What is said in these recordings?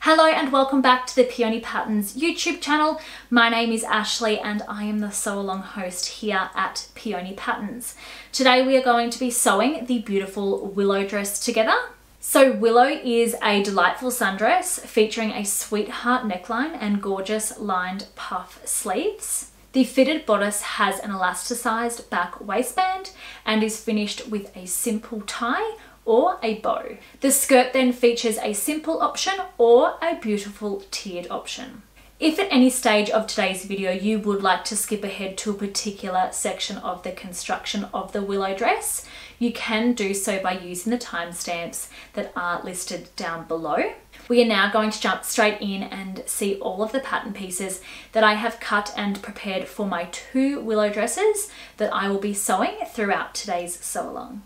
Hello and welcome back to the Peony Patterns YouTube channel. My name is Ashley and I am the sew along host here at Peony Patterns. Today we are going to be sewing the beautiful Willow dress together. So Willow is a delightful sundress featuring a sweetheart neckline and gorgeous lined puff sleeves. The fitted bodice has an elasticized back waistband and is finished with a simple tie or a bow. The skirt then features a simple option or a beautiful tiered option. If at any stage of today's video you would like to skip ahead to a particular section of the construction of the Willow dress, you can do so by using the timestamps that are listed down below. We are now going to jump straight in and see all of the pattern pieces that I have cut and prepared for my two Willow dresses that I will be sewing throughout today's sew along.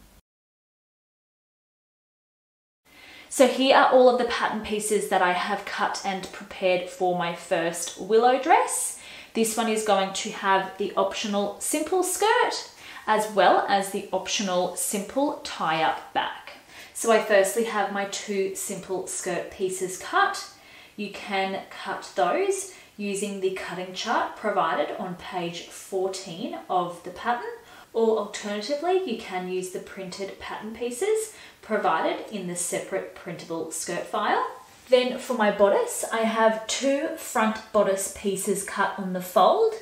So here are all of the pattern pieces that I have cut and prepared for my first Willow dress. This one is going to have the optional simple skirt as well as the optional simple tie-up back. So I firstly have my two simple skirt pieces cut. You can cut those using the cutting chart provided on page 14 of the pattern, or alternatively you can use the printed pattern pieces provided in the separate printable skirt file. Then for my bodice, I have two front bodice pieces cut on the fold.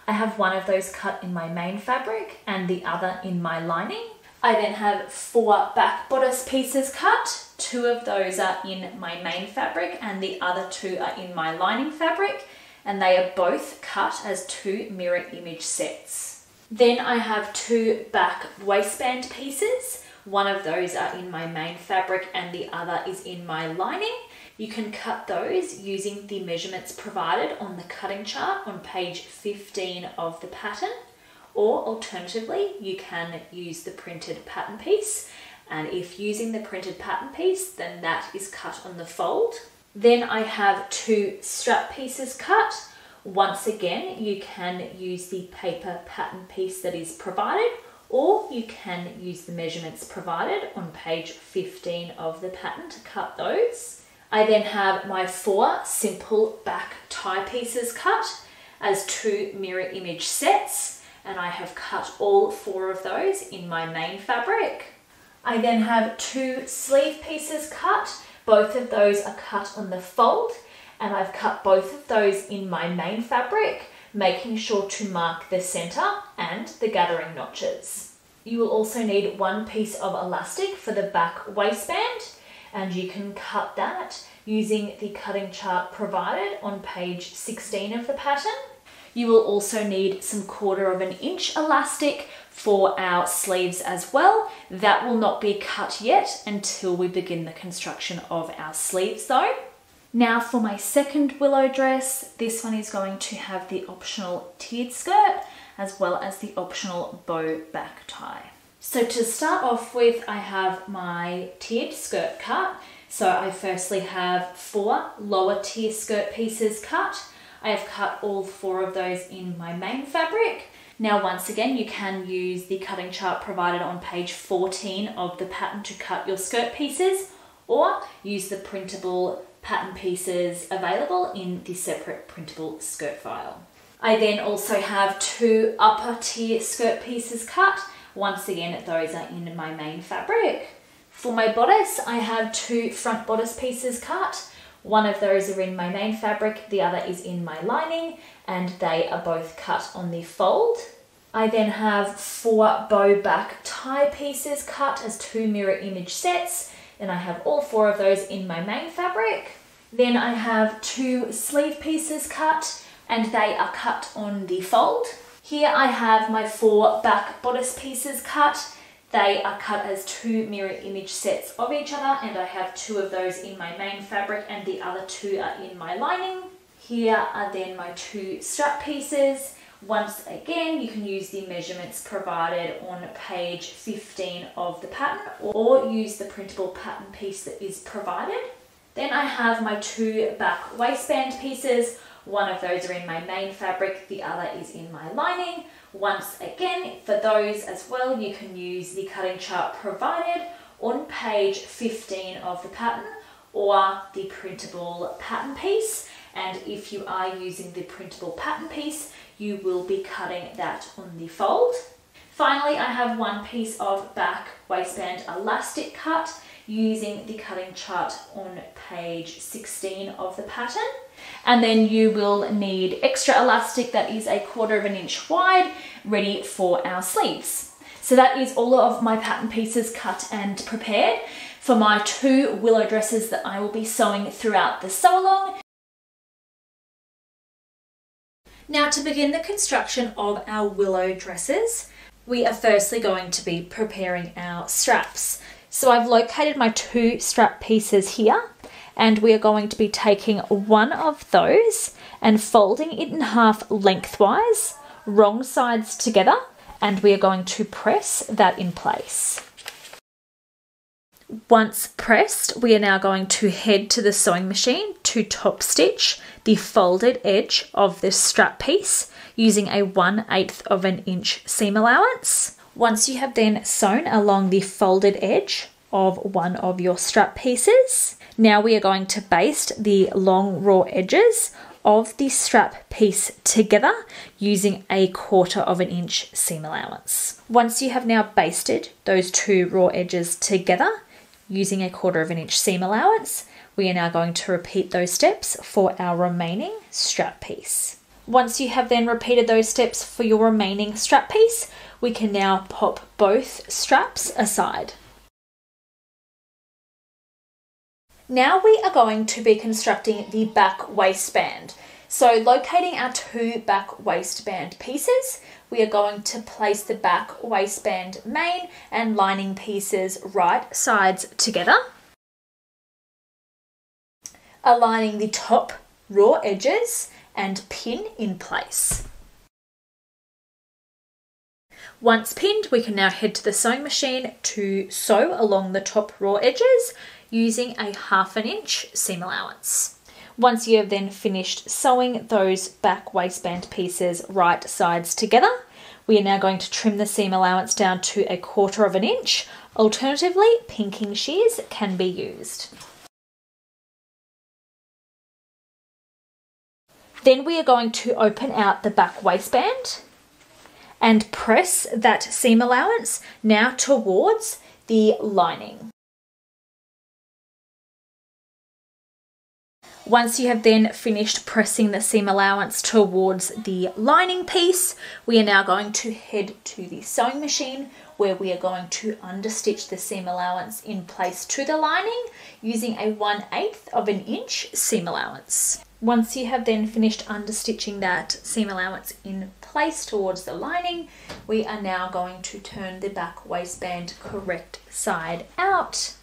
I have one of those cut in my main fabric and the other in my lining. I then have four back bodice pieces cut. Two of those are in my main fabric and the other two are in my lining fabric, and they are both cut as two mirror image sets. Then I have two back waistband pieces. One of those are in my main fabric and the other is in my lining. You can cut those using the measurements provided on the cutting chart on page 15 of the pattern, or alternatively you can use the printed pattern piece, and if using the printed pattern piece then that is cut on the fold. Then I have two strap pieces cut. Once again you can use the paper pattern piece that is provided, or you can use the measurements provided on page 15 of the pattern to cut those. I then have my four simple back tie pieces cut as two mirror image sets, and I have cut all four of those in my main fabric. I then have two sleeve pieces cut. Both of those are cut on the fold, and I've cut both of those in my main fabric, making sure to mark the center and the gathering notches. You will also need one piece of elastic for the back waistband, and you can cut that using the cutting chart provided on page 16 of the pattern. You will also need some 1/4 inch elastic for our sleeves as well. That will not be cut yet until we begin the construction of our sleeves though. Now for my second Willow dress, this one is going to have the optional tiered skirt as well as the optional bow back tie. So to start off with, I have my tiered skirt cut. So I firstly have four lower tier skirt pieces cut. I have cut all four of those in my main fabric. Now once again, you can use the cutting chart provided on page 14 of the pattern to cut your skirt pieces, or use the printable pattern pieces available in the separate printable skirt file. I then also have two upper tier skirt pieces cut. Once again, those are in my main fabric. For my bodice, I have two front bodice pieces cut. One of those are in my main fabric, the other is in my lining, and they are both cut on the fold. I then have four bow back tie pieces cut as two mirror image sets, and I have all four of those in my main fabric. Then I have two sleeve pieces cut, and they are cut on the fold. Here I have my four back bodice pieces cut. They are cut as two mirror image sets of each other, and I have two of those in my main fabric and the other two are in my lining. Here are then my two strap pieces. Once again, you can use the measurements provided on page 15 of the pattern, or use the printable pattern piece that is provided. Then I have my two back waistband pieces. One of those are in my main fabric, the other is in my lining. Once again, for those as well, you can use the cutting chart provided on page 15 of the pattern, or the printable pattern piece. And if you are using the printable pattern piece, you will be cutting that on the fold. Finally, I have one piece of back waistband elastic cut using the cutting chart on page 16 of the pattern. And then you will need extra elastic that is 1/4 inch wide, ready for our sleeves. So that is all of my pattern pieces cut and prepared for my 2 willow dresses that I will be sewing throughout the sew along. Now, to begin the construction of our willow dresses, we are firstly going to be preparing our straps. So I've located my 2 strap pieces here, and we are going to be taking one of those and folding it in half lengthwise, wrong sides together, and we are going to press that in place. Once pressed, we are now going to head to the sewing machine to top stitch the folded edge of this strap piece using a 1/8 inch seam allowance. Once you have then sewn along the folded edge of one of your strap pieces, now we are going to baste the long raw edges of the strap piece together using a 1/4 inch seam allowance. Once you have now basted those 2 raw edges together using a 1/4 inch seam allowance, we are now going to repeat those steps for our remaining strap piece. Once you have then repeated those steps for your remaining strap piece, we can now pop both straps aside. Now we are going to be constructing the back waistband. So locating our 2 back waistband pieces, we are going to place the back waistband main and lining pieces right sides together, aligning the top raw edges and pin in place. Once pinned, we can now head to the sewing machine to sew along the top raw edges using a 1/2 inch seam allowance. Once you have then finished sewing those back waistband pieces right sides together, we are now going to trim the seam allowance down to a 1/4 inch. Alternatively, pinking shears can be used. Then we are going to open out the back waistband and press that seam allowance now towards the lining. Once you have then finished pressing the seam allowance towards the lining piece, we are now going to head to the sewing machine where we are going to understitch the seam allowance in place to the lining using a 1/8 inch seam allowance. Once you have then finished understitching that seam allowance in place towards the lining, we are now going to turn the back waistband correct side out.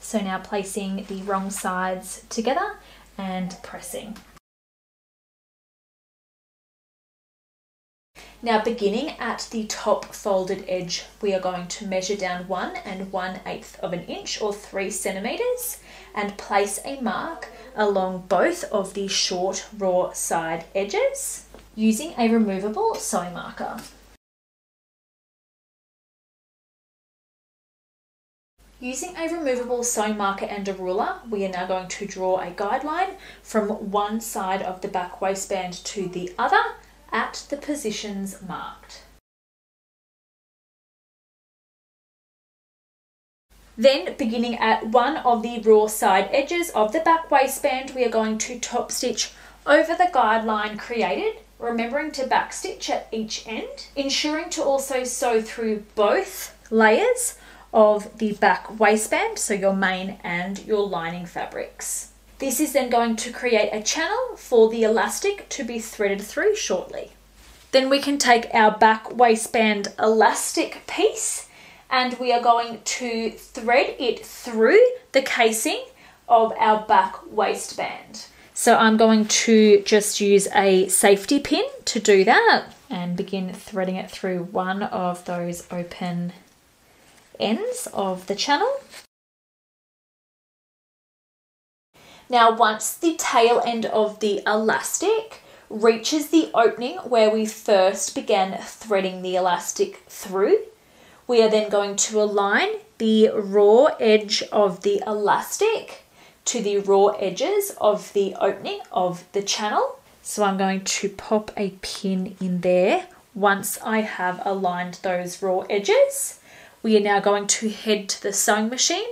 So now placing the wrong sides together and pressing. Now beginning at the top folded edge, we are going to measure down 1 1/8 inch or 3 centimeters and place a mark along both of the short raw side edges using a removable sewing marker. Using a removable sewing marker and a ruler, we are now going to draw a guideline from one side of the back waistband to the other at the positions marked. Then, beginning at one of the raw side edges of the back waistband, we are going to top stitch over the guideline created, remembering to back stitch at each end, ensuring to also sew through both layers of the back waistband, so your main and your lining fabrics. This is then going to create a channel for the elastic to be threaded through shortly. Then we can take our back waistband elastic piece and we are going to thread it through the casing of our back waistband. So I'm going to just use a safety pin to do that and begin threading it through one of those open ends of the channel. Now once the tail end of the elastic reaches the opening where we first began threading the elastic through, we are then going to align the raw edge of the elastic to the raw edges of the opening of the channel. So I'm going to pop a pin in there. Once I have aligned those raw edges, we are now going to head to the sewing machine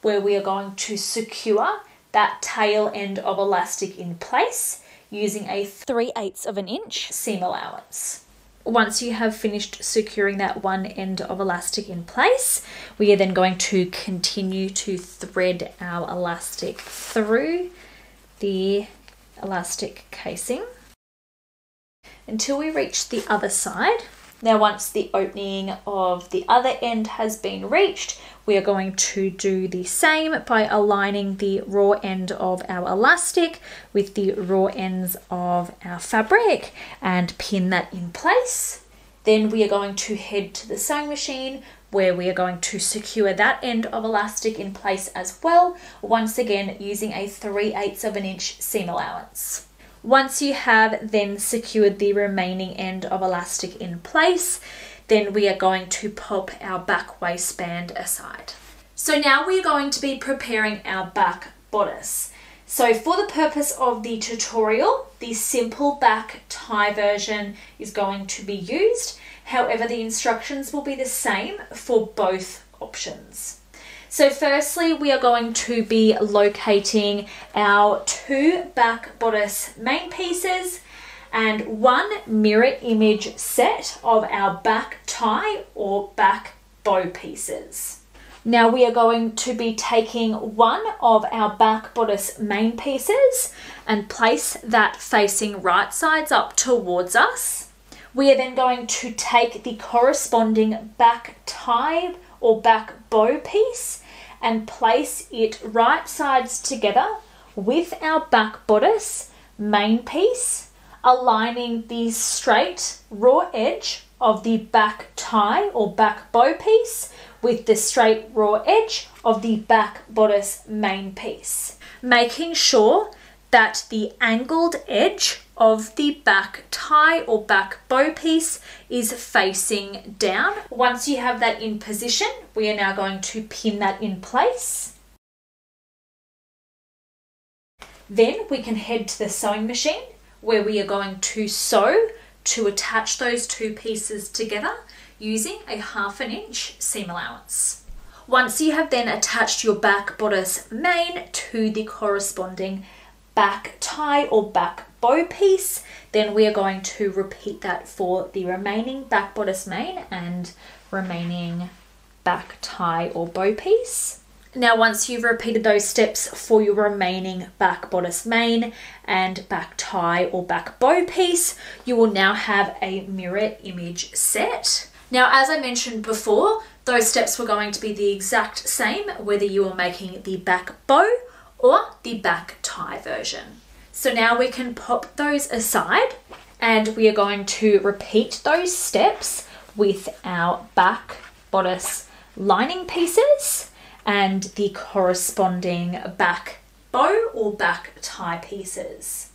where we are going to secure that tail end of elastic in place using a 3/8 of an inch seam allowance. Once you have finished securing that one end of elastic in place, we are then going to continue to thread our elastic through the elastic casing until we reach the other side. Now, once the opening of the other end has been reached, we are going to do the same by aligning the raw end of our elastic with the raw ends of our fabric and pin that in place. Then we are going to head to the sewing machine where we are going to secure that end of elastic in place as well, once again using a 3/8 of an inch seam allowance. Once you have then secured the remaining end of elastic in place, then we are going to pop our back waistband aside. So now we are going to be preparing our back bodice. So for the purpose of the tutorial, the simple back tie version is going to be used. However, the instructions will be the same for both options. So firstly, we are going to be locating our 2 back bodice main pieces and 1 mirror image set of our back tie or back bow pieces. Now we are going to be taking one of our back bodice main pieces and place that facing right sides up towards us. We are then going to take the corresponding back tie or back bow piece and place it right sides together with our back bodice main piece, aligning the straight raw edge of the back tie or back bow piece with the straight raw edge of the back bodice main piece, making sure that the angled edge of the back tie or back bow piece is facing down. Once you have that in position, we are now going to pin that in place. Then we can head to the sewing machine where we are going to sew to attach those 2 pieces together using a 1/2 inch seam allowance. Once you have then attached your back bodice main to the corresponding back tie or back bow piece, then we are going to repeat that for the remaining back bodice main and remaining back tie or bow piece. Now, once you've repeated those steps for your remaining back bodice main and back tie or back bow piece, you will now have a mirror image set. Now, as I mentioned before, those steps were going to be the exact same whether you are making the back bow or the back tie version. So now we can pop those aside and we are going to repeat those steps with our back bodice lining pieces and the corresponding back bow or back tie pieces.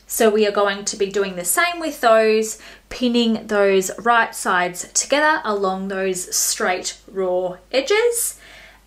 So we are going to be doing the same with those, pinning those right sides together along those straight raw edges.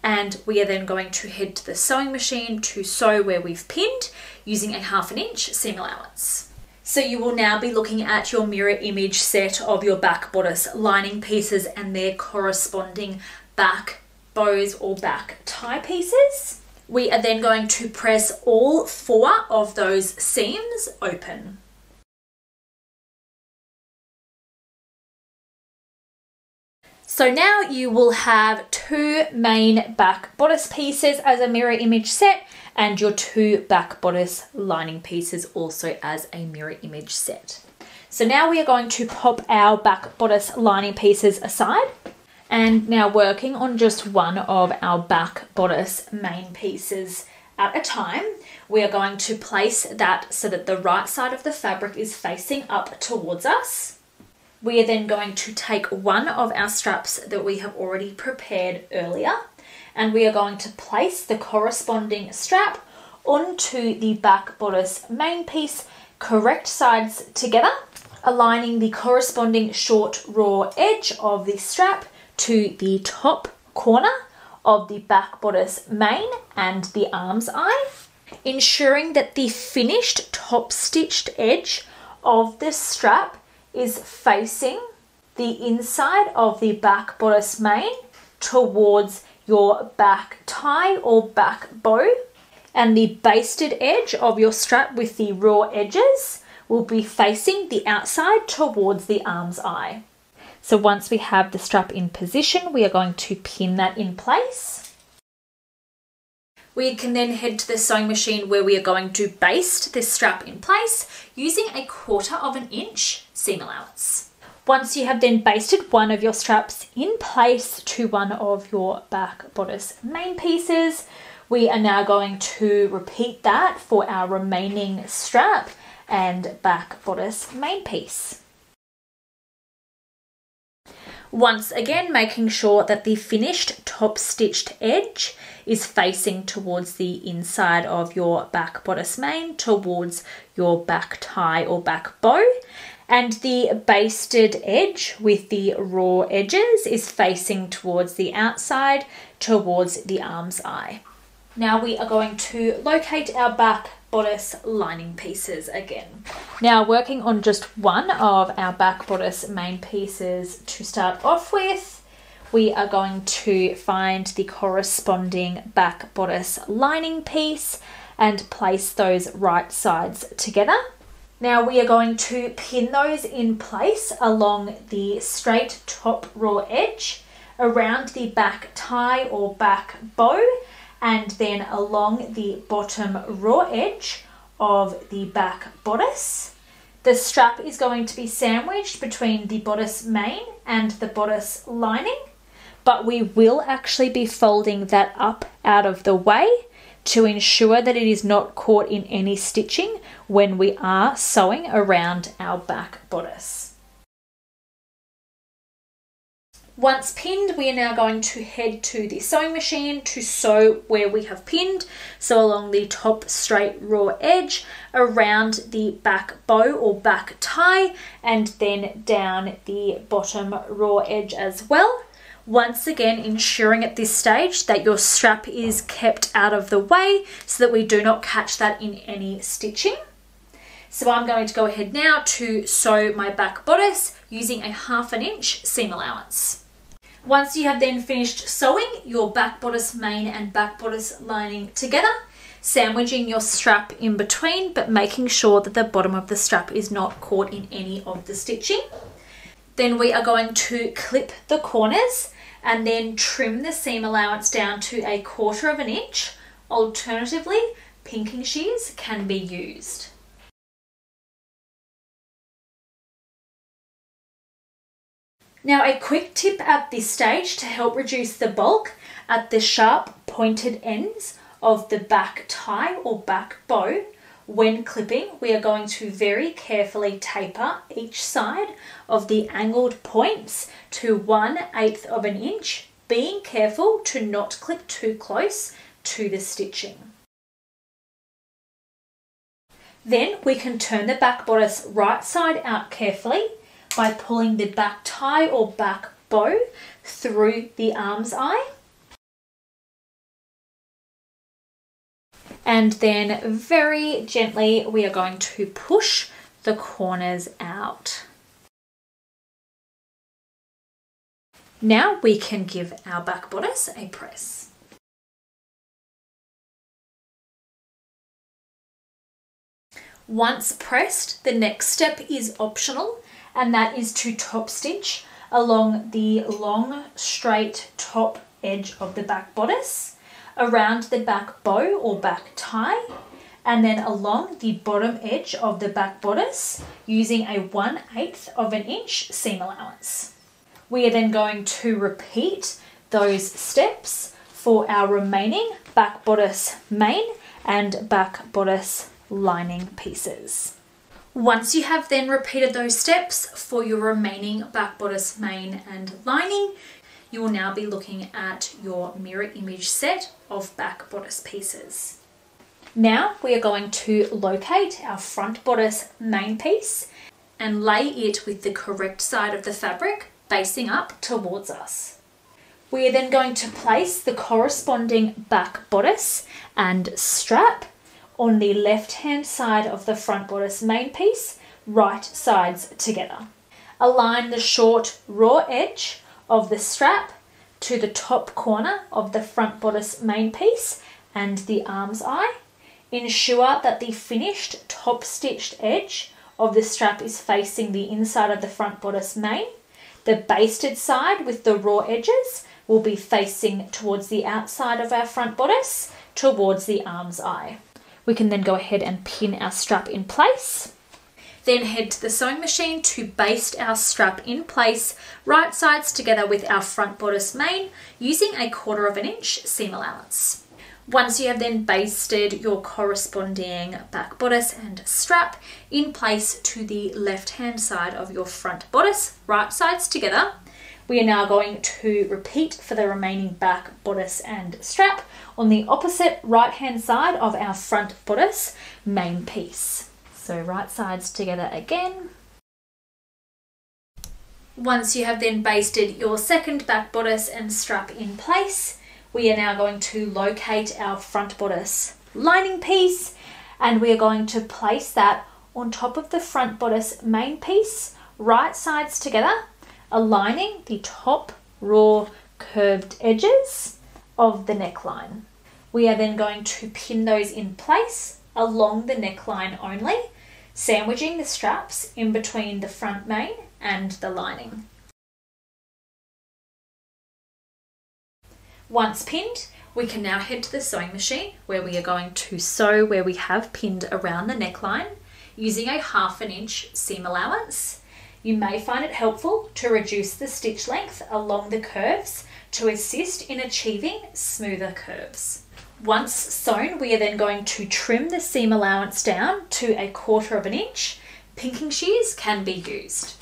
And we are then going to head to the sewing machine to sew where we've pinned using a 1/2 inch seam allowance. So you will now be looking at your mirror image set of your back bodice lining pieces and their corresponding back bows or back tie pieces. We are then going to press all 4 of those seams open. So now you will have 2 main back bodice pieces as a mirror image set and your 2 back bodice lining pieces also as a mirror image set. So now we are going to pop our back bodice lining pieces aside. And now working on just one of our back bodice main pieces at a time, we are going to place that so that the right side of the fabric is facing up towards us. We are then going to take one of our straps that we have already prepared earlier, and we are going to place the corresponding strap onto the back bodice main piece, correct sides together, aligning the corresponding short raw edge of the strap to the top corner of the back bodice main and the arm's eye, ensuring that the finished top stitched edge of the strap is facing the inside of the back bodice main towards your back tie or back bow, and the basted edge of your strap with the raw edges will be facing the outside towards the arm's eye. So once we have the strap in position, we are going to pin that in place. We can then head to the sewing machine where we are going to baste this strap in place using 1/4 inch seam allowance. Once you have then basted one of your straps in place to one of your back bodice main pieces, we are now going to repeat that for our remaining strap and back bodice main piece. Once again, making sure that the finished top stitched edge is facing towards the inside of your back bodice main towards your back tie or back bow, and the basted edge with the raw edges is facing towards the outside towards the arm's eye. Now we are going to locate our back bodice lining pieces again. Now working on just one of our back bodice main pieces to start off with, we are going to find the corresponding back bodice lining piece and place those right sides together. Now we are going to pin those in place along the straight top raw edge, around the back tie or back bow, and then along the bottom raw edge of the back bodice. The strap is going to be sandwiched between the bodice main and the bodice lining, but we will actually be folding that up out of the way to ensure that it is not caught in any stitching when we are sewing around our back bodice. Once pinned, we are now going to head to the sewing machine to sew where we have pinned, so along the top straight raw edge, around the back bow or back tie, and then down the bottom raw edge as well. Once again, ensuring at this stage that your strap is kept out of the way so that we do not catch that in any stitching. So I'm going to go ahead now to sew my back bodice using 1/2 inch seam allowance. Once you have then finished sewing your back bodice main and back bodice lining together, sandwiching your strap in between, but making sure that the bottom of the strap is not caught in any of the stitching. Then we are going to clip the corners and then trim the seam allowance down to 1/4 inch. Alternatively, pinking shears can be used. Now a quick tip at this stage to help reduce the bulk at the sharp pointed ends of the back tie or back bow. When clipping, we are going to very carefully taper each side of the angled points to 1/8 inch, being careful to not clip too close to the stitching. Then we can turn the back bodice right side out carefully by pulling the back tie or back bow through the arm's eye. And then very gently we are going to push the corners out. Now we can give our back bodice a press. Once pressed, the next step is optional, and that is to top stitch along the long straight top edge of the back bodice, around the back bow or back tie, and then along the bottom edge of the back bodice using 1/8 inch seam allowance. We are then going to repeat those steps for our remaining back bodice main and back bodice lining pieces. Once you have then repeated those steps for your remaining back bodice main and lining, you will now be looking at your mirror image set of back bodice pieces. Now we are going to locate our front bodice main piece and lay it with the correct side of the fabric facing up towards us. We are then going to place the corresponding back bodice and strap on the left-hand side of the front bodice main piece, right sides together. Align the short raw edge of the strap to the top corner of the front bodice main piece and the arm's eye. Ensure that the finished top stitched edge of the strap is facing the inside of the front bodice main. The basted side with the raw edges will be facing towards the outside of our front bodice, towards the arm's eye. We can then go ahead and pin our strap in place. Then head to the sewing machine to baste our strap in place, right sides together with our front bodice main, using a 1/4 inch seam allowance. Once you have then basted your corresponding back bodice and strap in place to the left-hand side of your front bodice, right sides together, we are now going to repeat for the remaining back bodice and strap on the opposite right-hand side of our front bodice main piece. So right sides together again. Once you have then basted your second back bodice and strap in place, we are now going to locate our front bodice lining piece, and we are going to place that on top of the front bodice main piece, right sides together, aligning the top raw curved edges of the neckline. We are then going to pin those in place along the neckline only, sandwiching the straps in between the front main and the lining. Once pinned, we can now head to the sewing machine where we are going to sew where we have pinned around the neckline using a 1/2 inch seam allowance. You may find it helpful to reduce the stitch length along the curves to assist in achieving smoother curves. Once sewn, we are then going to trim the seam allowance down to a 1/4 inch. Pinking shears can be used.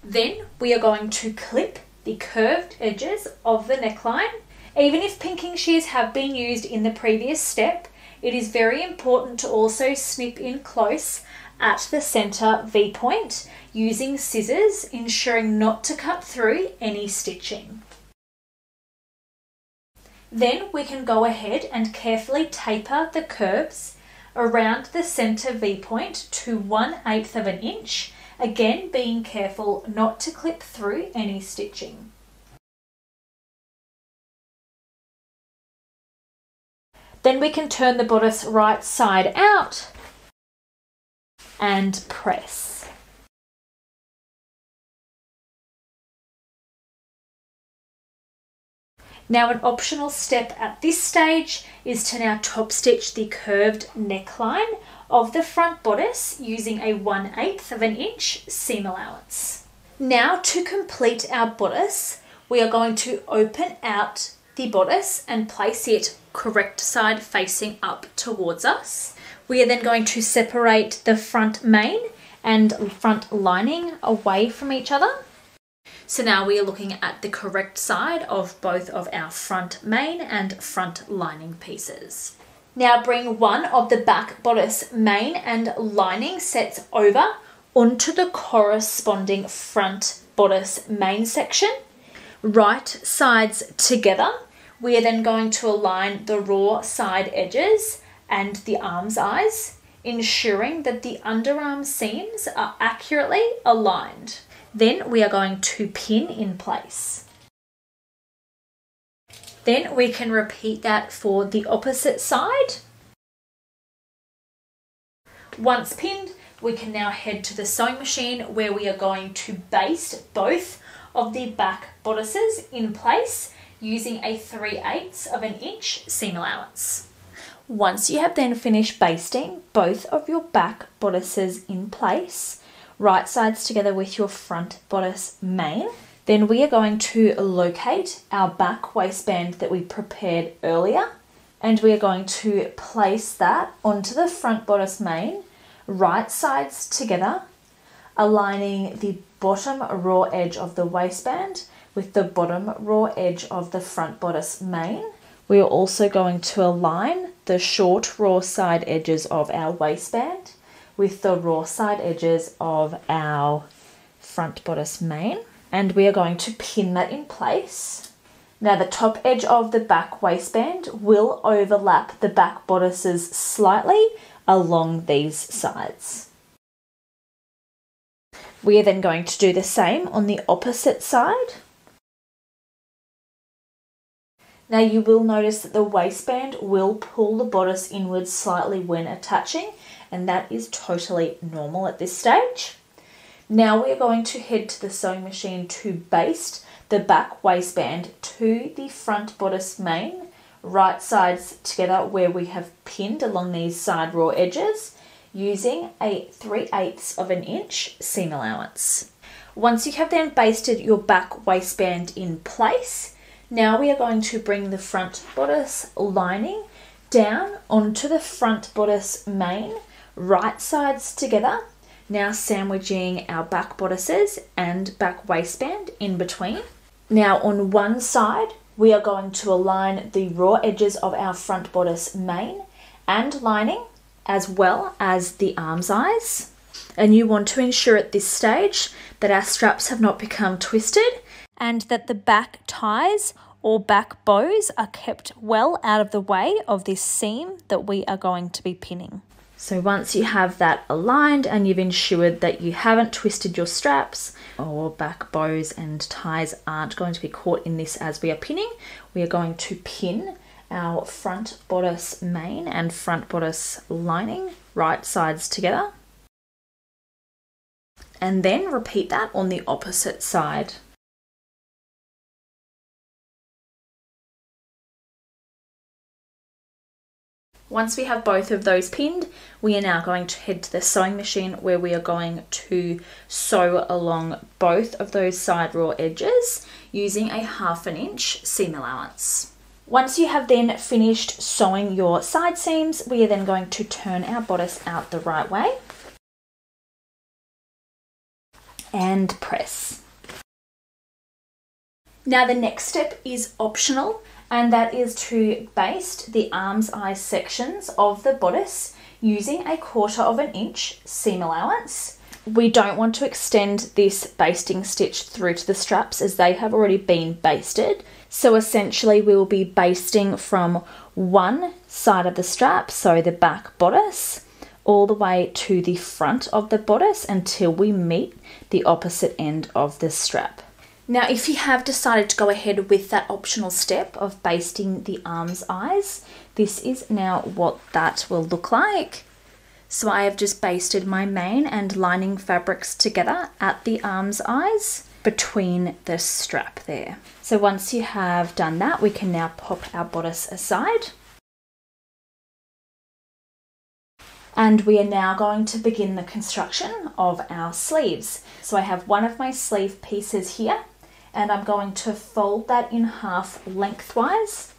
Then we are going to clip the curved edges of the neckline. Even if pinking shears have been used in the previous step, it is very important to also snip in close at the center V point using scissors, ensuring not to cut through any stitching. Then we can go ahead and carefully taper the curves around the center V point to 1/8 inch, again being careful not to clip through any stitching. Then we can turn the bodice right side out and press. Now an optional step at this stage is to now top stitch the curved neckline of the front bodice using a 1/8 inch seam allowance. Now to complete our bodice, we are going to open out the bodice and place it correct side facing up towards us. We are then going to separate the front main and front lining away from each other. So now we are looking at the correct side of both of our front main and front lining pieces. Now bring one of the back bodice main and lining sets over onto the corresponding front bodice main section. Right sides together. We are then going to align the raw side edges and the arm's eyes, ensuring that the underarm seams are accurately aligned. Then we are going to pin in place. Then we can repeat that for the opposite side. Once pinned, we can now head to the sewing machine where we are going to baste both of the back bodices in place using a 3/8 inch seam allowance. Once you have then finished basting both of your back bodices in place, right sides together with your front bodice main, then we are going to locate our back waistband that we prepared earlier, and we are going to place that onto the front bodice main, right sides together, aligning the bottom raw edge of the waistband with the bottom raw edge of the front bodice main. We are also going to align the short raw side edges of our waistband with the raw side edges of our front bodice main, and we are going to pin that in place. Now the top edge of the back waistband will overlap the back bodices slightly along these sides. We are then going to do the same on the opposite side. Now you will notice that the waistband will pull the bodice inwards slightly when attaching, and that is totally normal at this stage. Now we are going to head to the sewing machine to baste the back waistband to the front bodice main, right sides together where we have pinned along these side raw edges, using a 3/8 of an inch seam allowance. Once you have then basted your back waistband in place, now we are going to bring the front bodice lining down onto the front bodice main, right sides together, now sandwiching our back bodices and back waistband in between. Now on one side, we are going to align the raw edges of our front bodice main and lining, as well as the arm's eyes. And you want to ensure at this stage that our straps have not become twisted and that the back ties or back bows are kept well out of the way of this seam that we are going to be pinning. So once you have that aligned and you've ensured that you haven't twisted your straps or back bows and ties aren't going to be caught in this as we are pinning, we are going to pin our front bodice main and front bodice lining right sides together. And then repeat that on the opposite side. Once we have both of those pinned, we are now going to head to the sewing machine where we are going to sew along both of those side raw edges using a 1/2 inch seam allowance. Once you have then finished sewing your side seams, we are then going to turn our bodice out the right way and press. Now the next step is optional, and that is to baste the arms eye sections of the bodice using a 1/4 inch seam allowance. We don't want to extend this basting stitch through to the straps as they have already been basted. So essentially we will be basting from one side of the strap, so the back bodice, all the way to the front of the bodice until we meet the opposite end of the strap. Now, if you have decided to go ahead with that optional step of basting the arms eyes, this is now what that will look like. So I have just basted my main and lining fabrics together at the arms eyes between the strap there. So once you have done that, we can now pop our bodice aside. And we are now going to begin the construction of our sleeves. So I have one of my sleeve pieces here, and I'm going to fold that in half lengthwise,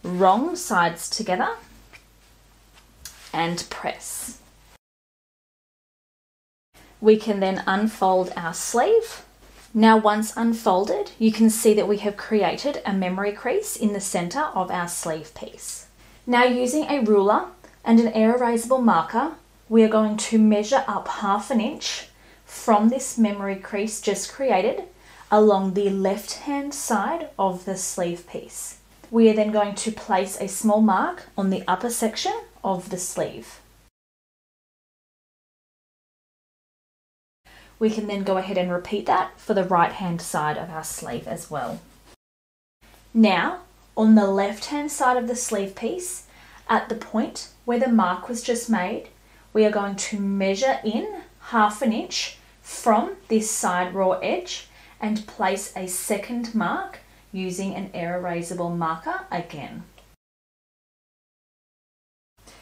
wrong sides together, and press. We can then unfold our sleeve. Now once unfolded, you can see that we have created a memory crease in the center of our sleeve piece. Now using a ruler and an air erasable marker, we are going to measure up 1/2 inch from this memory crease just created along the left-hand side of the sleeve piece. We are then going to place a small mark on the upper section of the sleeve. We can then go ahead and repeat that for the right-hand side of our sleeve as well. Now, on the left-hand side of the sleeve piece, at the point where the mark was just made, we are going to measure in 1/2 inch from this side raw edge and place a second mark using an air erasable marker again.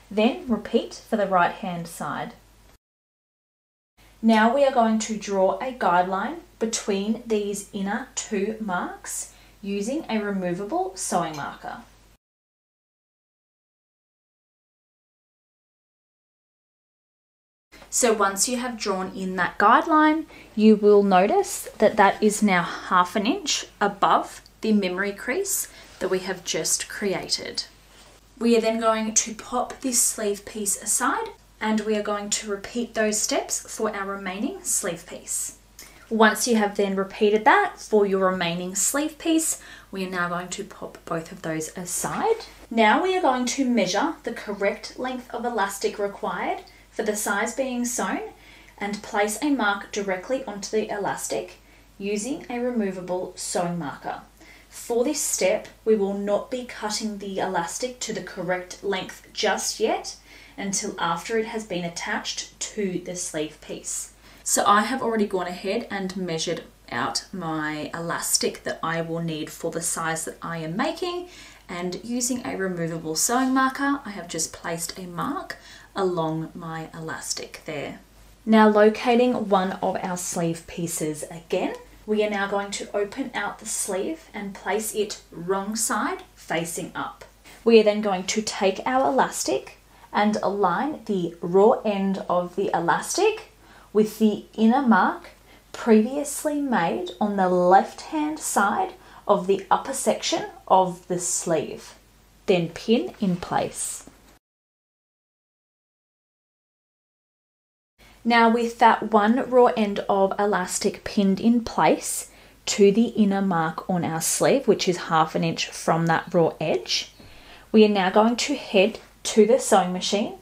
Then repeat for the right hand side. Now we are going to draw a guideline between these inner two marks using a removable sewing marker. So once you have drawn in that guideline, you will notice that that is now 1/2 inch above the memory crease that we have just created. We are then going to pop this sleeve piece aside and we are going to repeat those steps for our remaining sleeve piece. Once you have then repeated that for your remaining sleeve piece, we are now going to pop both of those aside. Now we are going to measure the correct length of elastic required for the size being sewn and place a mark directly onto the elastic using a removable sewing marker. For this step, we will not be cutting the elastic to the correct length just yet until after it has been attached to the sleeve piece. So I have already gone ahead and measured out my elastic that I will need for the size that I am making, and using a removable sewing marker, I have just placed a mark along my elastic there. Now locating one of our sleeve pieces again, we are now going to open out the sleeve and place it wrong side facing up. We are then going to take our elastic and align the raw end of the elastic with the inner mark previously made on the left-hand side of the upper section of the sleeve. Then pin in place. Now with that one raw end of elastic pinned in place to the inner mark on our sleeve, which is 1/2 inch from that raw edge, we are now going to head to the sewing machine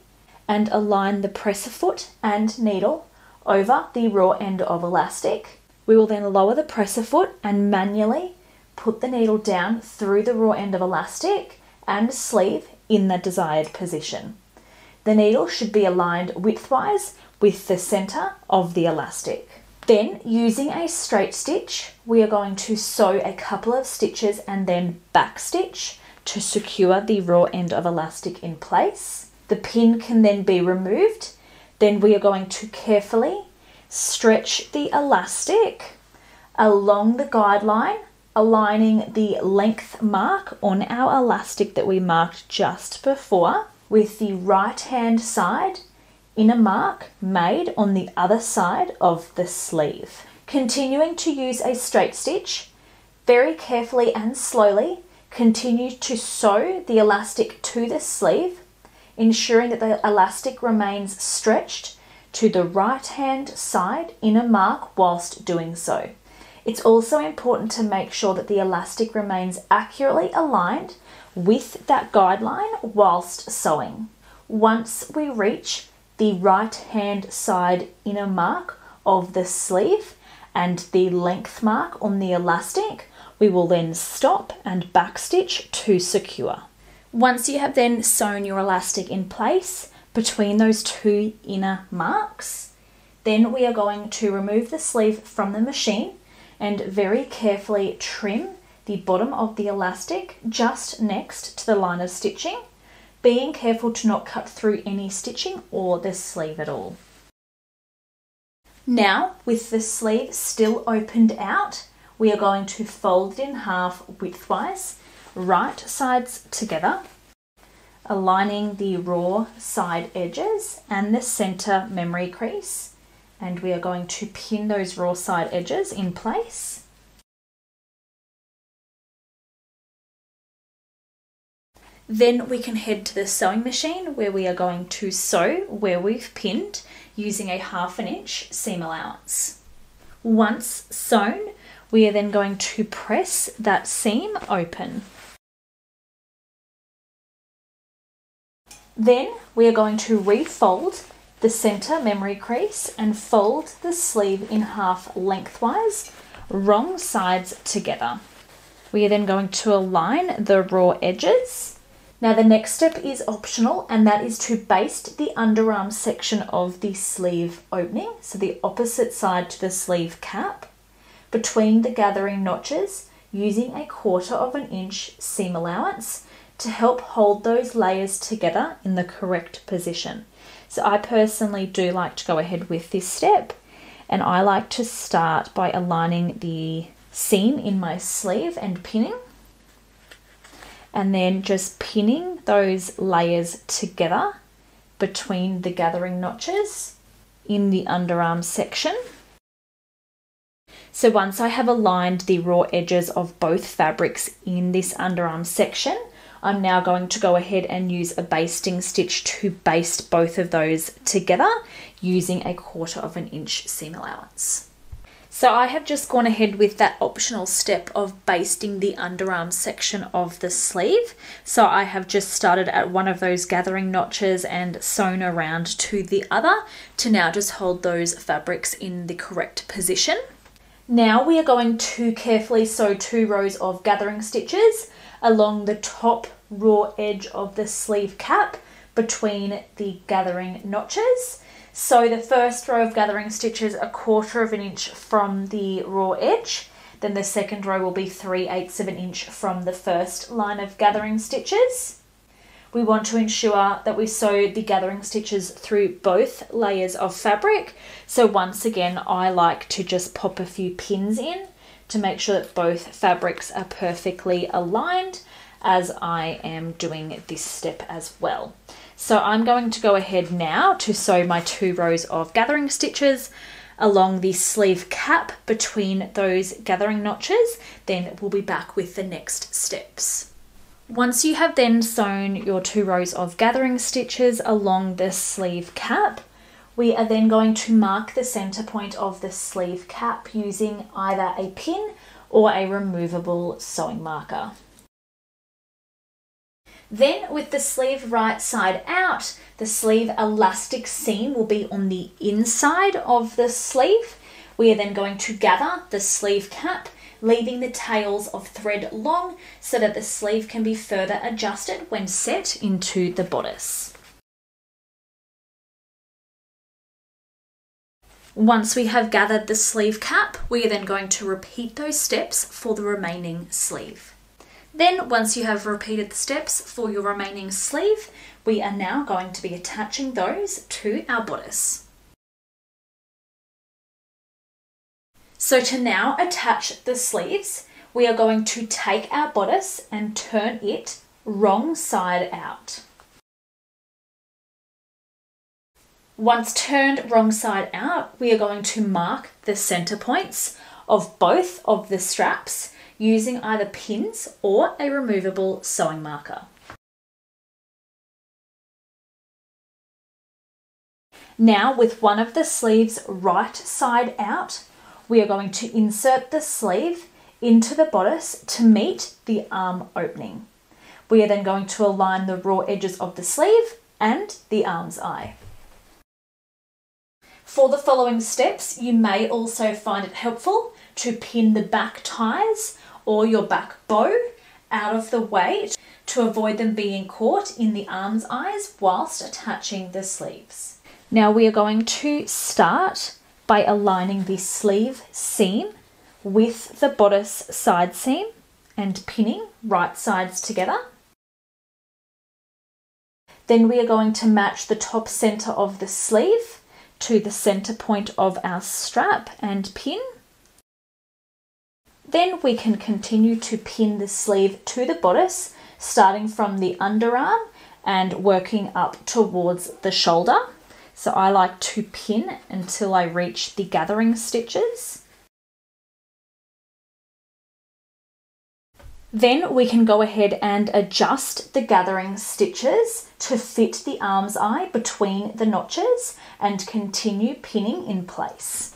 and align the presser foot and needle over the raw end of elastic. We will then lower the presser foot and manually put the needle down through the raw end of elastic and sleeve in the desired position. The needle should be aligned widthwise with the center of the elastic. Then, using a straight stitch, we are going to sew a couple of stitches and then back stitch to secure the raw end of elastic in place. The pin can then be removed. Then we are going to carefully stretch the elastic along the guideline, aligning the length mark on our elastic that we marked just before with the right hand side inner mark made on the other side of the sleeve. Continuing to use a straight stitch, very carefully and slowly continue to sew the elastic to the sleeve, ensuring that the elastic remains stretched to the right hand side inner mark whilst doing so. It's also important to make sure that the elastic remains accurately aligned with that guideline whilst sewing. Once we reach the right hand side inner mark of the sleeve and the length mark on the elastic, we will then stop and backstitch to secure. Once you have then sewn your elastic in place between those two inner marks, then we are going to remove the sleeve from the machine and very carefully trim the bottom of the elastic just next to the line of stitching, being careful to not cut through any stitching or the sleeve at all. Now, with the sleeve still opened out, we are going to fold it in half widthwise, right sides together, aligning the raw side edges and the center memory crease, and we are going to pin those raw side edges in place. Then we can head to the sewing machine where we are going to sew where we've pinned using a 1/2 inch seam allowance. Once sewn, we are then going to press that seam open. Then we are going to refold the center memory crease and fold the sleeve in half lengthwise, wrong sides together. We are then going to align the raw edges. Now the next step is optional, and that is to baste the underarm section of the sleeve opening, so the opposite side to the sleeve cap, between the gathering notches using a 1/4 inch seam allowance to help hold those layers together in the correct position. So I personally do like to go ahead with this step, and I like to start by aligning the seam in my sleeve and pinning, and then just pinning those layers together between the gathering notches in the underarm section. So once I have aligned the raw edges of both fabrics in this underarm section, I'm now going to go ahead and use a basting stitch to baste both of those together using 1/4 inch seam allowance. So I have just gone ahead with that optional step of basting the underarm section of the sleeve. So I have just started at one of those gathering notches and sewn around to the other to now just hold those fabrics in the correct position. Now we are going to carefully sew 2 rows of gathering stitches along the top raw edge of the sleeve cap between the gathering notches. So the first row of gathering stitches 1/4 inch from the raw edge, then the second row will be 3/8 inch from the first line of gathering stitches. We want to ensure that we sew the gathering stitches through both layers of fabric. So once again, I like to just pop a few pins in to make sure that both fabrics are perfectly aligned, as I am doing this step as well. So I'm going to go ahead now to sew my 2 rows of gathering stitches along the sleeve cap between those gathering notches. Then we'll be back with the next steps. Once you have then sewn your 2 rows of gathering stitches along the sleeve cap, we are then going to mark the center point of the sleeve cap using either a pin or a removable sewing marker. Then with the sleeve right side out, the sleeve elastic seam will be on the inside of the sleeve. We are then going to gather the sleeve cap, leaving the tails of thread long so that the sleeve can be further adjusted when set into the bodice. Once we have gathered the sleeve cap, we are then going to repeat those steps for the remaining sleeve. Then once you have repeated the steps for your remaining sleeve, we are now going to be attaching those to our bodice. So to now attach the sleeves, we are going to take our bodice and turn it wrong side out. Once turned wrong side out, we are going to mark the center points of both of the straps using either pins or a removable sewing marker. Now with one of the sleeves right side out, we are going to insert the sleeve into the bodice to meet the arm opening. We are then going to align the raw edges of the sleeve and the arm's eye. For the following steps, you may also find it helpful to pin the back ties or your back bow out of the way to avoid them being caught in the arm's eyes whilst attaching the sleeves. Now we are going to start by aligning the sleeve seam with the bodice side seam and pinning right sides together. Then we are going to match the top center of the sleeve to the center point of our strap and pin. Then we can continue to pin the sleeve to the bodice, starting from the underarm and working up towards the shoulder. So I like to pin until I reach the gathering stitches. Then we can go ahead and adjust the gathering stitches to fit the arm's eye between the notches and continue pinning in place.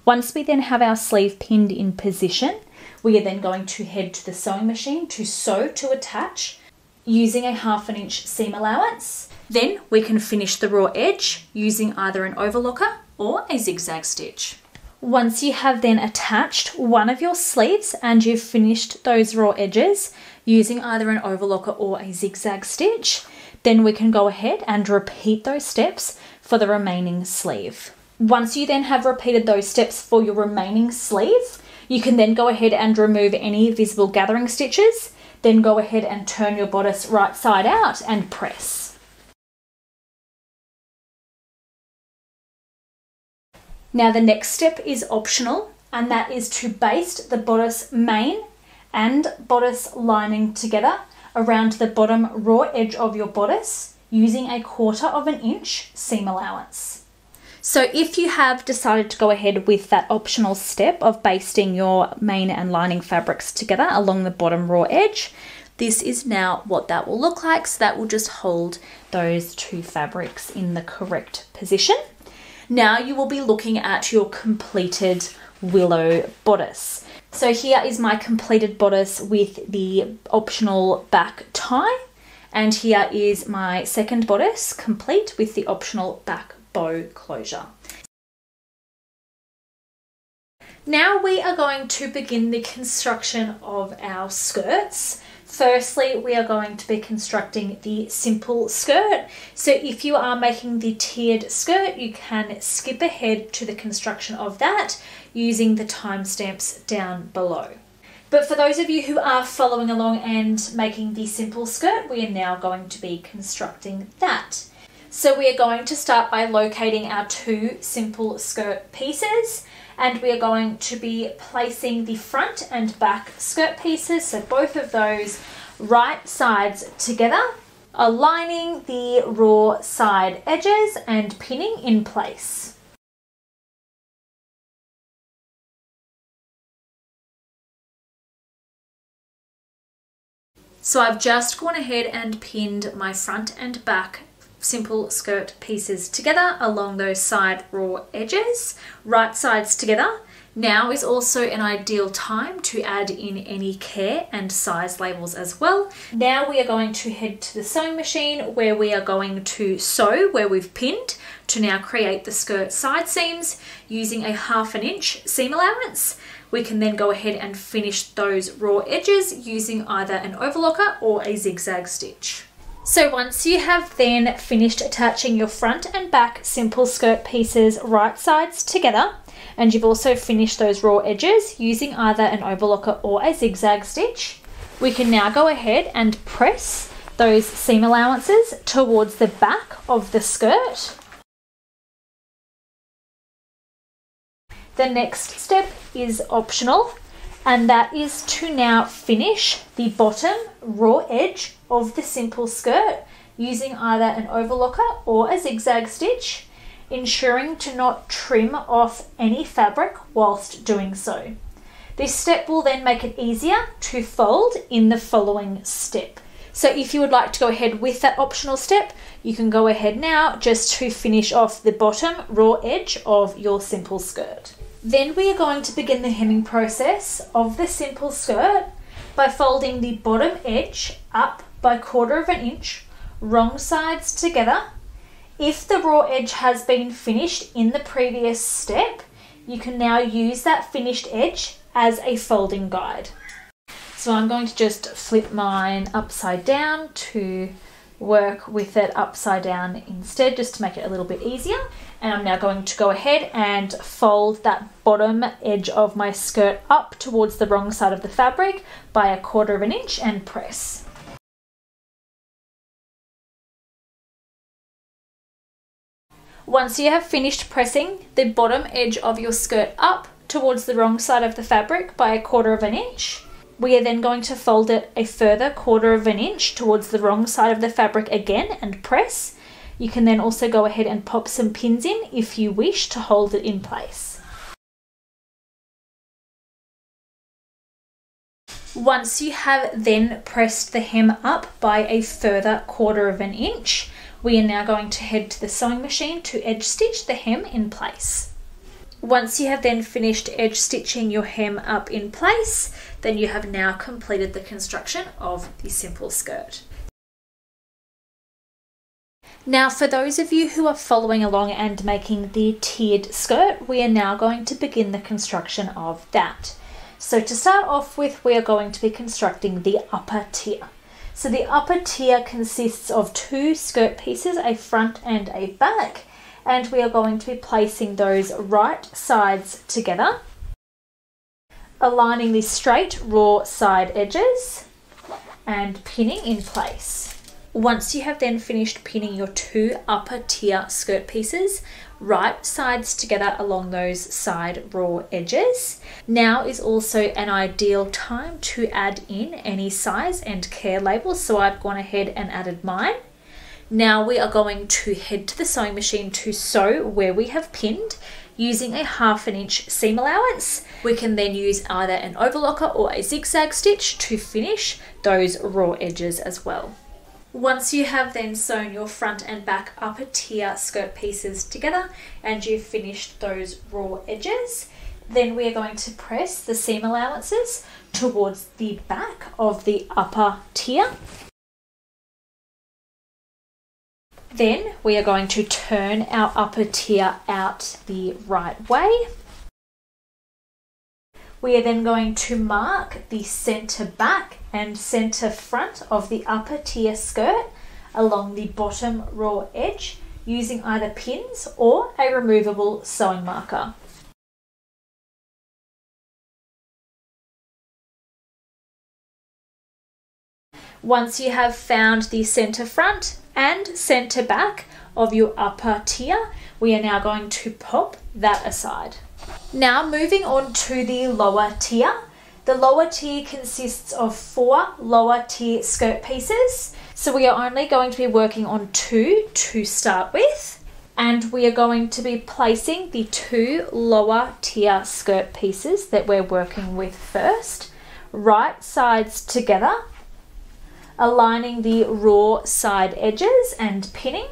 Once we then have our sleeve pinned in position, we are then going to head to the sewing machine to sew to attach using a 1/2 inch seam allowance. Then we can finish the raw edge using either an overlocker or a zigzag stitch. Once you have then attached one of your sleeves and you've finished those raw edges using either an overlocker or a zigzag stitch, then we can go ahead and repeat those steps for the remaining sleeve. Once you then have repeated those steps for your remaining sleeve, you can then go ahead and remove any visible gathering stitches, then go ahead and turn your bodice right side out and press. Now the next step is optional, and that is to baste the bodice main and bodice lining together around the bottom raw edge of your bodice using a 1/4 inch seam allowance. So if you have decided to go ahead with that optional step of basting your main and lining fabrics together along the bottom raw edge, this is now what that will look like. So that will just hold those two fabrics in the correct position. Now you will be looking at your completed willow bodice. So here is my completed bodice with the optional back tie. And here is my second bodice complete with the optional back bow closure. Now we are going to begin the construction of our skirts. Firstly, we are going to be constructing the simple skirt. So if you are making the tiered skirt, you can skip ahead to the construction of that using the timestamps down below. But for those of you who are following along and making the simple skirt, we are now going to be constructing that. So we are going to start by locating our two simple skirt pieces, and we are going to be placing the front and back skirt pieces, so both of those right sides together, aligning the raw side edges and pinning in place. So I've just gone ahead and pinned my front and back simple skirt pieces together along those side raw edges, right sides together. Now is also an ideal time to add in any care and size labels as well. Now we are going to head to the sewing machine where we are going to sew where we've pinned to now create the skirt side seams using a 1/2 inch seam allowance. We can then go ahead and finish those raw edges using either an overlocker or a zigzag stitch. So once you have then finished attaching your front and back simple skirt pieces right sides together, and you've also finished those raw edges using either an overlocker or a zigzag stitch, we can now go ahead and press those seam allowances towards the back of the skirt. The next step is optional, and that is to now finish the bottom raw edge of the simple skirt using either an overlocker or a zigzag stitch, ensuring to not trim off any fabric whilst doing so. This step will then make it easier to fold in the following step. So if you would like to go ahead with that optional step, you can go ahead now just to finish off the bottom raw edge of your simple skirt. Then we are going to begin the hemming process of the simple skirt by folding the bottom edge up by 1/4 inch, wrong sides together. If the raw edge has been finished in the previous step, you can now use that finished edge as a folding guide. So I'm going to just flip mine upside down to work with it upside down instead, just to make it a little bit easier. And I'm now going to go ahead and fold that bottom edge of my skirt up towards the wrong side of the fabric by 1/4 inch and press. Once you have finished pressing the bottom edge of your skirt up towards the wrong side of the fabric by 1/4 inch, we are then going to fold it a further 1/4 inch towards the wrong side of the fabric again and press. You can then also go ahead and pop some pins in if you wish to hold it in place. Once you have then pressed the hem up by a further 1/4 inch, we are now going to head to the sewing machine to edge stitch the hem in place. Once you have then finished edge stitching your hem up in place, then you have now completed the construction of the simple skirt. Now for those of you who are following along and making the tiered skirt, we are now going to begin the construction of that. So to start off with, we are going to be constructing the upper tier. So the upper tier consists of two skirt pieces, a front and a back, and we are going to be placing those right sides together, aligning the straight raw side edges and pinning in place. Once you have then finished pinning your two upper tier skirt pieces right sides together along those side raw edges, now is also an ideal time to add in any size and care labels. So I've gone ahead and added mine. Now we are going to head to the sewing machine to sew where we have pinned using a 1/2 inch seam allowance. We can then use either an overlocker or a zigzag stitch to finish those raw edges as well. Once you have then sewn your front and back upper tier skirt pieces together and you've finished those raw edges, then we are going to press the seam allowances towards the back of the upper tier. Then we are going to turn our upper tier out the right way. We are then going to mark the centre back and centre front of the upper tier skirt along the bottom raw edge using either pins or a removable sewing marker. Once you have found the centre front and centre back of your upper tier, we are now going to pop that aside. Now moving on to the lower tier. The lower tier consists of 4 lower tier skirt pieces. So we are only going to be working on 2 to start with. And we are going to be placing the 2 lower tier skirt pieces that we're working with first, right sides together, aligning the raw side edges and pinning.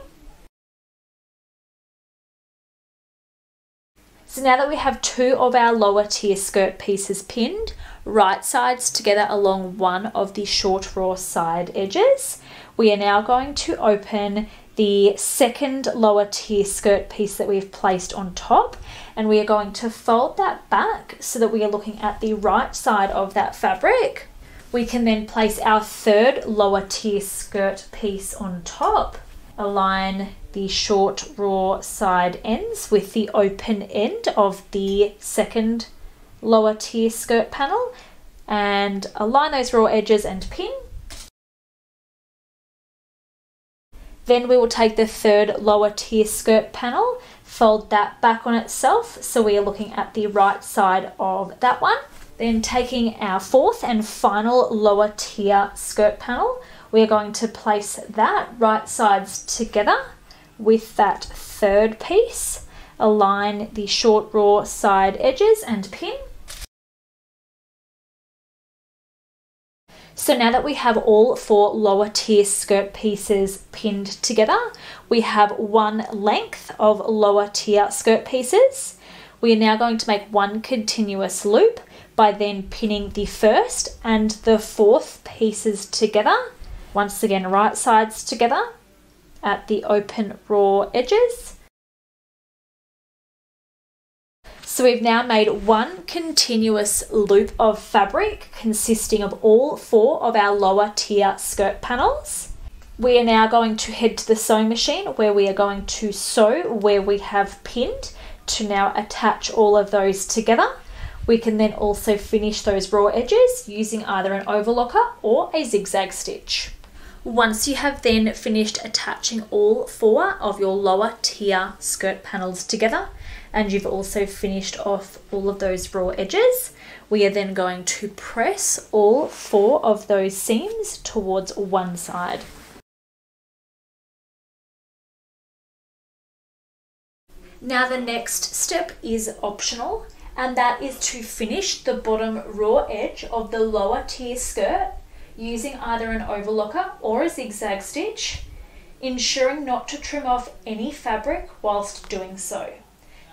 So now that we have 2 of our lower tier skirt pieces pinned, right sides together along one of the short raw side edges, we are now going to open the second lower tier skirt piece that we've placed on top, and we are going to fold that back so that we are looking at the right side of that fabric. We can then place our third lower tier skirt piece on top, align the short raw side ends with the open end of the second lower tier skirt panel and align those raw edges and pin. Then we will take the third lower tier skirt panel, fold that back on itself so we are looking at the right side of that one. Then taking our fourth and final lower tier skirt panel, we are going to place that right sides together with that third piece, align the short raw side edges and pin. So now that we have all 4 lower tier skirt pieces pinned together, we have 1 length of lower tier skirt pieces. We are now going to make 1 continuous loop by then pinning the first and the fourth pieces together. Once again, right sides together at the open raw edges. So we've now made 1 continuous loop of fabric consisting of all 4 of our lower tier skirt panels. We are now going to head to the sewing machine where we are going to sew where we have pinned to now attach all of those together. We can then also finish those raw edges using either an overlocker or a zigzag stitch. Once you have then finished attaching all 4 of your lower tier skirt panels together, and you've also finished off all of those raw edges, we are then going to press all 4 of those seams towards one side. Now the next step is optional, and that is to finish the bottom raw edge of the lower tier skirt using either an overlocker or a zigzag stitch, ensuring not to trim off any fabric whilst doing so.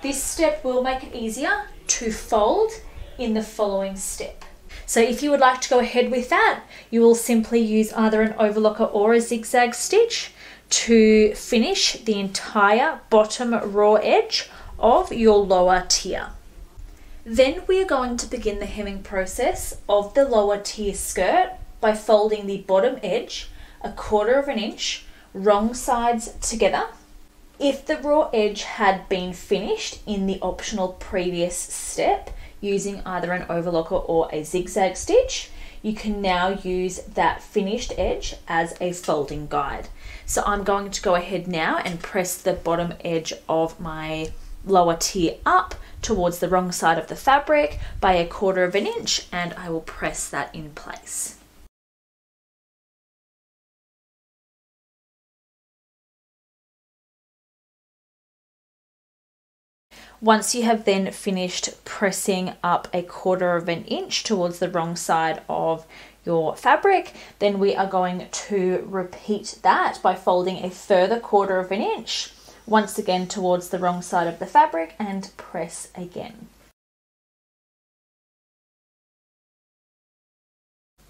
This step will make it easier to fold in the following step. So if you would like to go ahead with that, you will simply use either an overlocker or a zigzag stitch to finish the entire bottom raw edge of your lower tier. Then we are going to begin the hemming process of the lower tier skirt by folding the bottom edge 1/4 inch wrong sides together. If the raw edge had been finished in the optional previous step using either an overlocker or a zigzag stitch, you can now use that finished edge as a folding guide. So I'm going to go ahead now and press the bottom edge of my lower tier up towards the wrong side of the fabric by 1/4 inch, and I will press that in place. Once you have then finished pressing up 1/4 inch towards the wrong side of your fabric, then we are going to repeat that by folding a further 1/4 inch, once again towards the wrong side of the fabric, and press again.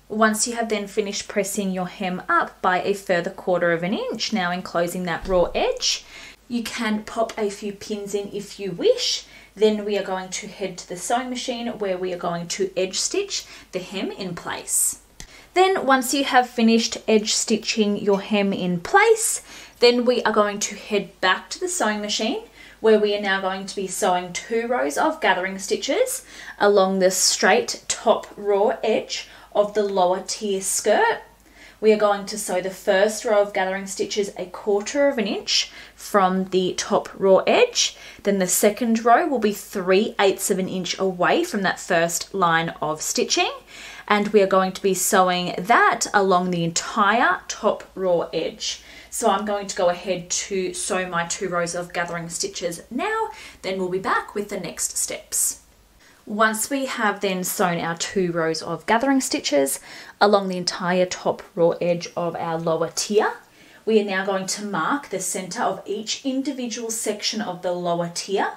Once you have then finished pressing your hem up by a further 1/4 inch, now enclosing that raw edge, you can pop a few pins in if you wish. Then we are going to head to the sewing machine where we are going to edge stitch the hem in place. Then once you have finished edge stitching your hem in place, then we are going to head back to the sewing machine where we are now going to be sewing 2 rows of gathering stitches along the straight top raw edge of the lower tier skirt. We are going to sew the first row of gathering stitches 1/4 inch from the top raw edge. Then the second row will be 3/8 inch away from that first line of stitching. And we are going to be sewing that along the entire top raw edge. So I'm going to go ahead to sew my 2 rows of gathering stitches now, then we'll be back with the next steps. Once we have then sewn our 2 rows of gathering stitches along the entire top raw edge of our lower tier, we are now going to mark the center of each individual section of the lower tier,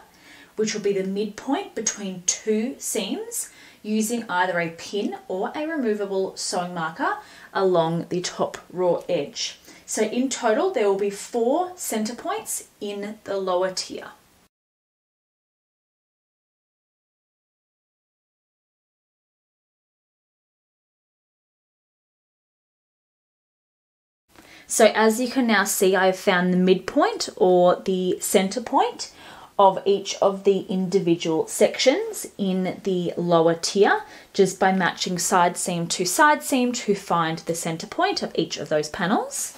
which will be the midpoint between 2 seams, using either a pin or a removable sewing marker along the top raw edge. So in total, there will be 4 center points in the lower tier. So as you can now see, I have found the midpoint or the center point of each of the individual sections in the lower tier, just by matching side seam to find the center point of each of those panels.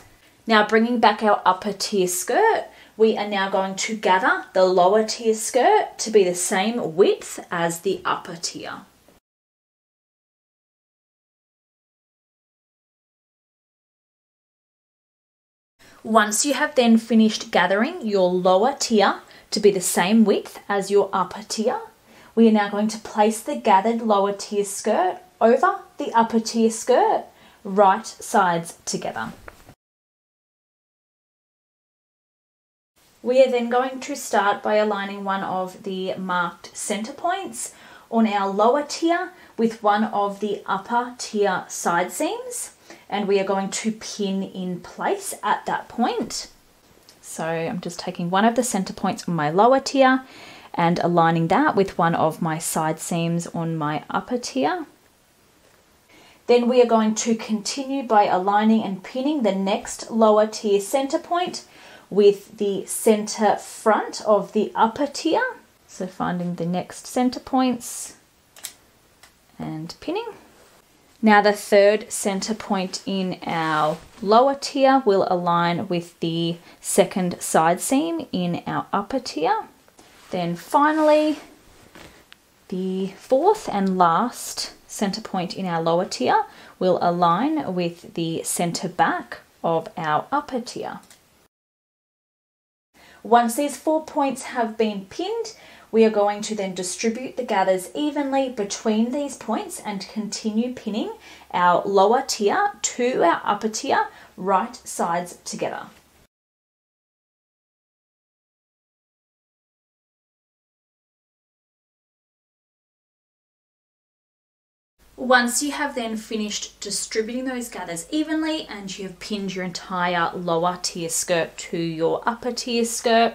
Now bringing back our upper tier skirt, we are now going to gather the lower tier skirt to be the same width as the upper tier. Once you have then finished gathering your lower tier to be the same width as your upper tier, we are now going to place the gathered lower tier skirt over the upper tier skirt, right sides together. We are then going to start by aligning one of the marked center points on our lower tier with one of the upper tier side seams, and we are going to pin in place at that point. So I'm just taking one of the center points on my lower tier and aligning that with one of my side seams on my upper tier. Then we are going to continue by aligning and pinning the next lower tier center point with the center front of the upper tier. So finding the next center points and pinning. Now the third center point in our lower tier will align with the second side seam in our upper tier. Then finally, the fourth and last center point in our lower tier will align with the center back of our upper tier. Once these 4 points have been pinned, we are going to then distribute the gathers evenly between these points and continue pinning our lower tier to our upper tier, right sides together. Once you have then finished distributing those gathers evenly and you have pinned your entire lower tier skirt to your upper tier skirt,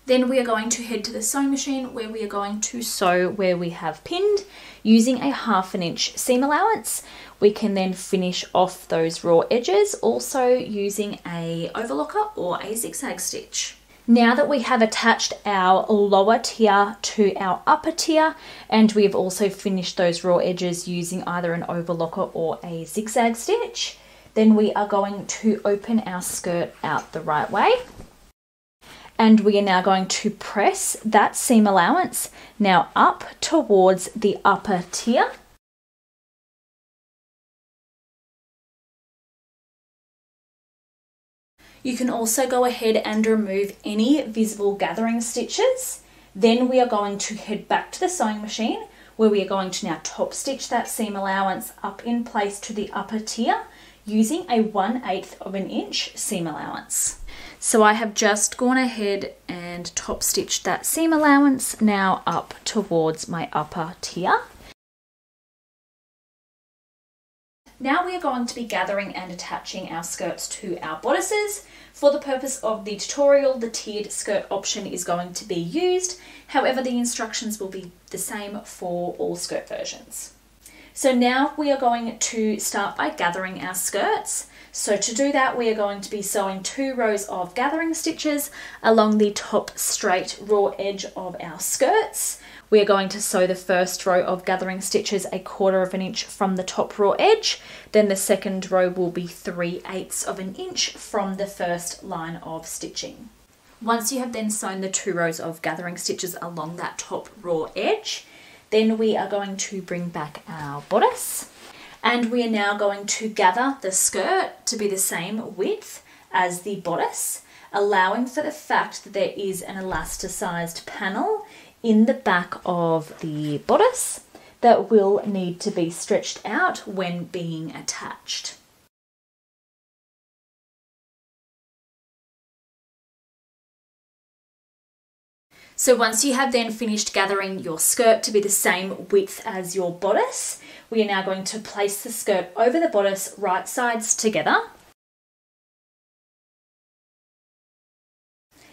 then we are going to head to the sewing machine where we are going to sew where we have pinned using a 1/2 inch seam allowance. We can then finish off those raw edges also using a overlocker or a zigzag stitch. Now that we have attached our lower tier to our upper tier and we have also finished those raw edges using either an overlocker or a zigzag stitch, then we are going to open our skirt out the right way. And we are now going to press that seam allowance now up towards the upper tier. You can also go ahead and remove any visible gathering stitches. Then we are going to head back to the sewing machine where we are going to now top stitch that seam allowance up in place to the upper tier using a 1/8 of an inch seam allowance. So I have just gone ahead and top stitched that seam allowance now up towards my upper tier. Now we are going to be gathering and attaching our skirts to our bodices. For the purpose of the tutorial, the tiered skirt option is going to be used. However, the instructions will be the same for all skirt versions. So now we are going to start by gathering our skirts. So to do that, we are going to be sewing 2 rows of gathering stitches along the top straight raw edge of our skirts. We are going to sew the first row of gathering stitches 1/4 of an inch from the top raw edge. Then the second row will be 3/8 of an inch from the first line of stitching. Once you have then sewn the 2 rows of gathering stitches along that top raw edge, then we are going to bring back our bodice. And we are now going to gather the skirt to be the same width as the bodice, allowing for the fact that there is an elasticized panel in the back of the bodice that will need to be stretched out when being attached. So once you have then finished gathering your skirt to be the same width as your bodice, we are now going to place the skirt over the bodice right sides together.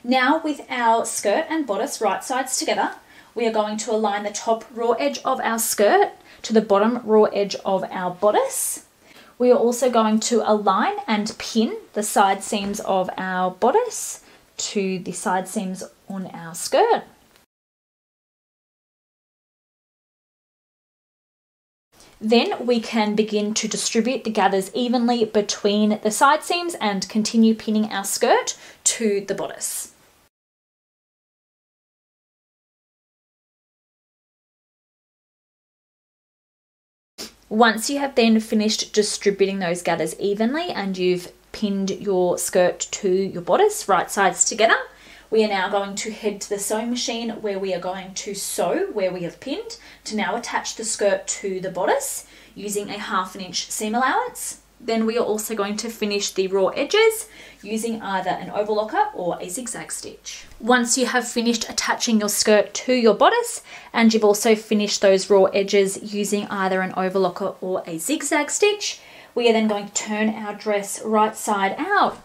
Now with our skirt and bodice right sides together, we are going to align the top raw edge of our skirt to the bottom raw edge of our bodice. We are also going to align and pin the side seams of our bodice to the side seams on our skirt. Then we can begin to distribute the gathers evenly between the side seams and continue pinning our skirt to the bodice. Once you have then finished distributing those gathers evenly and you've pinned your skirt to your bodice right sides together, we are now going to head to the sewing machine where we are going to sew where we have pinned to now attach the skirt to the bodice using a 1/2 inch seam allowance. Then we are also going to finish the raw edges using either an overlocker or a zigzag stitch. Once you have finished attaching your skirt to your bodice and you've also finished those raw edges using either an overlocker or a zigzag stitch, we are then going to turn our dress right side out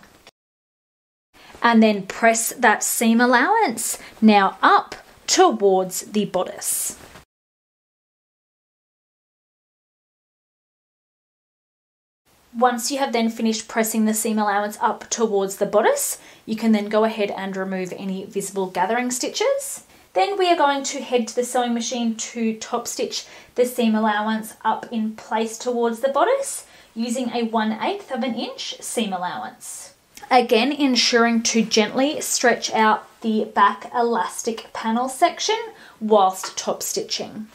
and then press that seam allowance now up towards the bodice. Once you have then finished pressing the seam allowance up towards the bodice, you can then go ahead and remove any visible gathering stitches. Then we are going to head to the sewing machine to top stitch the seam allowance up in place towards the bodice using a 1/8 of an inch seam allowance. Again, ensuring to gently stretch out the back elastic panel section whilst top stitching.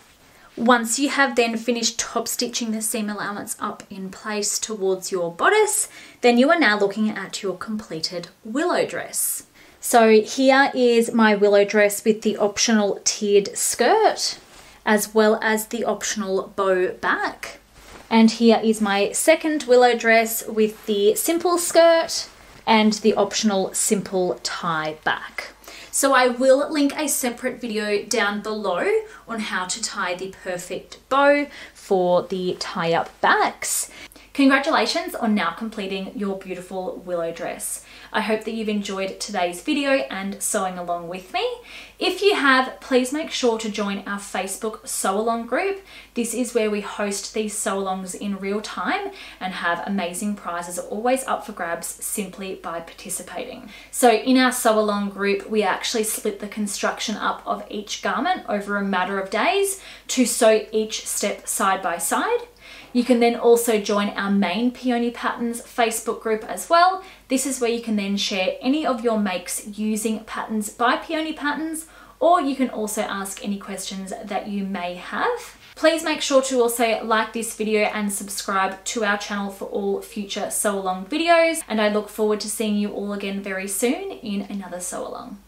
Once you have then finished top stitching the seam allowance up in place towards your bodice, then you are now looking at your completed willow dress. So here is my willow dress with the optional tiered skirt, as well as the optional bow back. And here is my second willow dress with the simple skirt and the optional simple tie back. So I will link a separate video down below on how to tie the perfect bow for the tie-up backs. Congratulations on now completing your beautiful willow dress. I hope that you've enjoyed today's video and sewing along with me. If you have, please make sure to join our Facebook sew along group. This is where we host these sew alongs in real time and have amazing prizes always up for grabs simply by participating. So in our sew along group, we actually split the construction up of each garment over a matter of days to sew each step side by side. You can then also join our main Peony Patterns Facebook group as well. This is where you can then share any of your makes using patterns by Peony Patterns, or you can also ask any questions that you may have. Please make sure to also like this video and subscribe to our channel for all future sew along videos, and I look forward to seeing you all again very soon in another sew along.